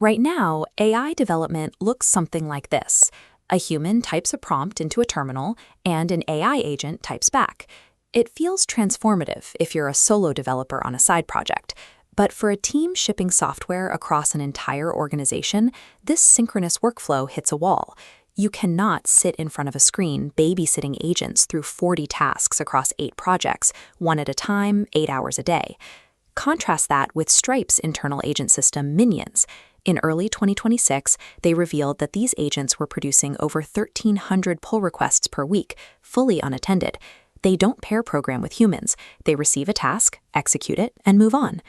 Right now, AI development looks something like this. A human types a prompt into a terminal, and an AI agent types back. It feels transformative if you're a solo developer on a side project. But for a team shipping software across an entire organization, this synchronous workflow hits a wall. You cannot sit in front of a screen babysitting agents through 40 tasks across 8 projects, one at a time, 8 hours a day. Contrast that with Stripe's internal agent system, Minions. In early 2026, they revealed that these agents were producing over 1,300 pull requests per week, fully unattended. They don't pair program with humans. They receive a task, execute it, and move on.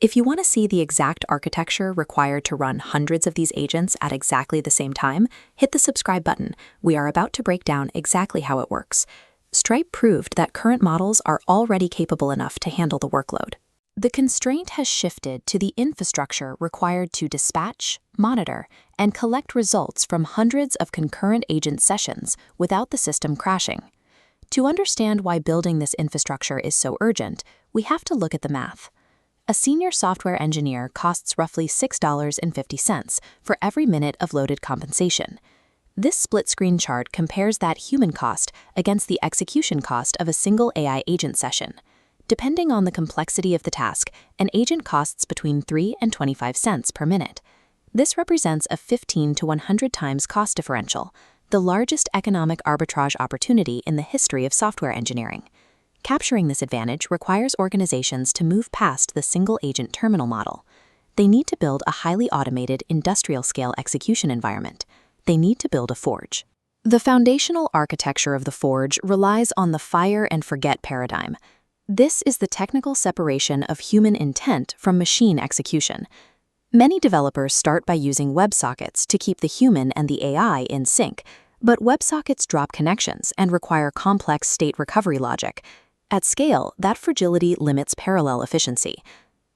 If you want to see the exact architecture required to run hundreds of these agents at exactly the same time, hit the subscribe button. We are about to break down exactly how it works. Stripe proved that current models are already capable enough to handle the workload. The constraint has shifted to the infrastructure required to dispatch, monitor, and collect results from hundreds of concurrent agent sessions without the system crashing. To understand why building this infrastructure is so urgent, we have to look at the math. A senior software engineer costs roughly $6.50 for every minute of loaded compensation. This split-screen chart compares that human cost against the execution cost of a single AI agent session. Depending on the complexity of the task, an agent costs between 3 and 25 cents per minute. This represents a 15 to 100 times cost differential, the largest economic arbitrage opportunity in the history of software engineering. Capturing this advantage requires organizations to move past the single-agent terminal model. They need to build a highly automated industrial-scale execution environment. They need to build a forge. The foundational architecture of the forge relies on the fire-and-forget paradigm. This is the technical separation of human intent from machine execution. Many developers start by using WebSockets to keep the human and the AI in sync, but WebSockets drop connections and require complex state recovery logic. At scale, that fragility limits parallel efficiency.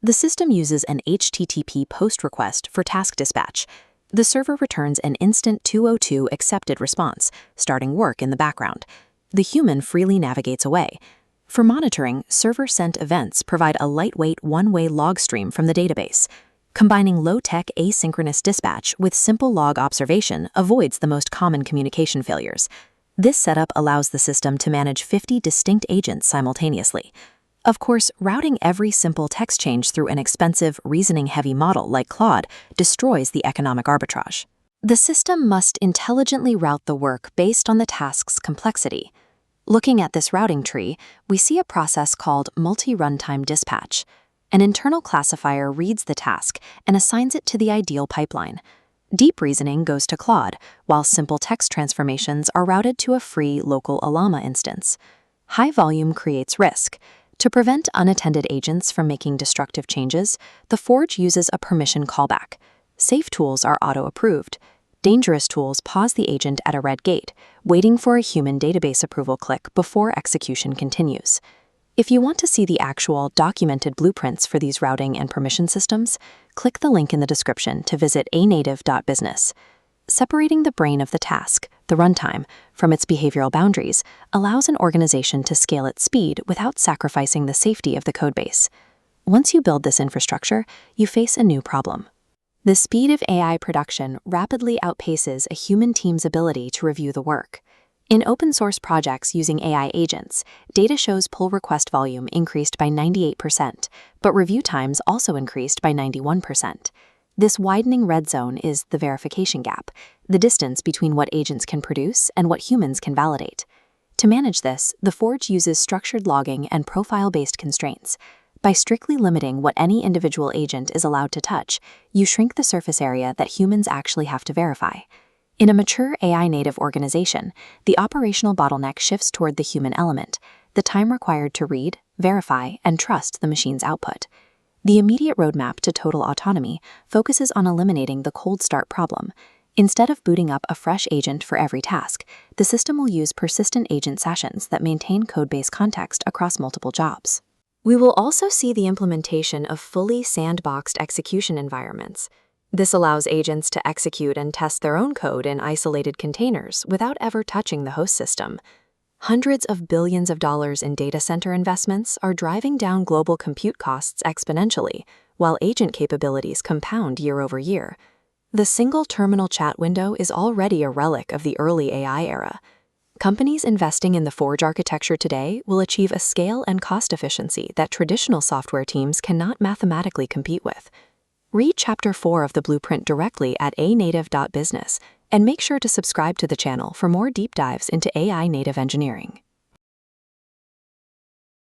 The system uses an HTTP post request for task dispatch. The server returns an instant 202 accepted response, starting work in the background. The human freely navigates away. For monitoring, server-sent events provide a lightweight one-way log stream from the database. Combining low-tech asynchronous dispatch with simple log observation avoids the most common communication failures. This setup allows the system to manage 50 distinct agents simultaneously. Of course, routing every simple text change through an expensive, reasoning-heavy model like Claude destroys the economic arbitrage. The system must intelligently route the work based on the task's complexity. Looking at this routing tree, we see a process called multi-runtime dispatch. An internal classifier reads the task and assigns it to the ideal pipeline. Deep reasoning goes to Claude, while simple text transformations are routed to a free local Llama instance. High volume creates risk. To prevent unattended agents from making destructive changes, the forge uses a permission callback. Safe tools are auto-approved. Dangerous tools pause the agent at a red gate, waiting for a human database approval click before execution continues. If you want to see the actual documented blueprints for these routing and permission systems, click the link in the description to visit anative.business. Separating the brain of the task, the runtime, from its behavioral boundaries allows an organization to scale at speed without sacrificing the safety of the codebase. Once you build this infrastructure, you face a new problem. The speed of AI production rapidly outpaces a human team's ability to review the work. In open-source projects using AI agents, data shows pull request volume increased by 98%, but review times also increased by 91%. This widening red zone is the verification gap, the distance between what agents can produce and what humans can validate. To manage this, the Forge uses structured logging and profile-based constraints. By strictly limiting what any individual agent is allowed to touch, you shrink the surface area that humans actually have to verify. In a mature AI-native organization, the operational bottleneck shifts toward the human element, the time required to read, verify, and trust the machine's output. The immediate roadmap to total autonomy focuses on eliminating the cold start problem. Instead of booting up a fresh agent for every task, the system will use persistent agent sessions that maintain code-based context across multiple jobs. We will also see the implementation of fully sandboxed execution environments. This allows agents to execute and test their own code in isolated containers without ever touching the host system. Hundreds of billions of dollars in data center investments are driving down global compute costs exponentially, while agent capabilities compound year over year. The single terminal chat window is already a relic of the early AI era. Companies investing in the Forge architecture today will achieve a scale and cost efficiency that traditional software teams cannot mathematically compete with. Read Chapter 4 of the blueprint directly at anative.business, and make sure to subscribe to the channel for more deep dives into AI native engineering.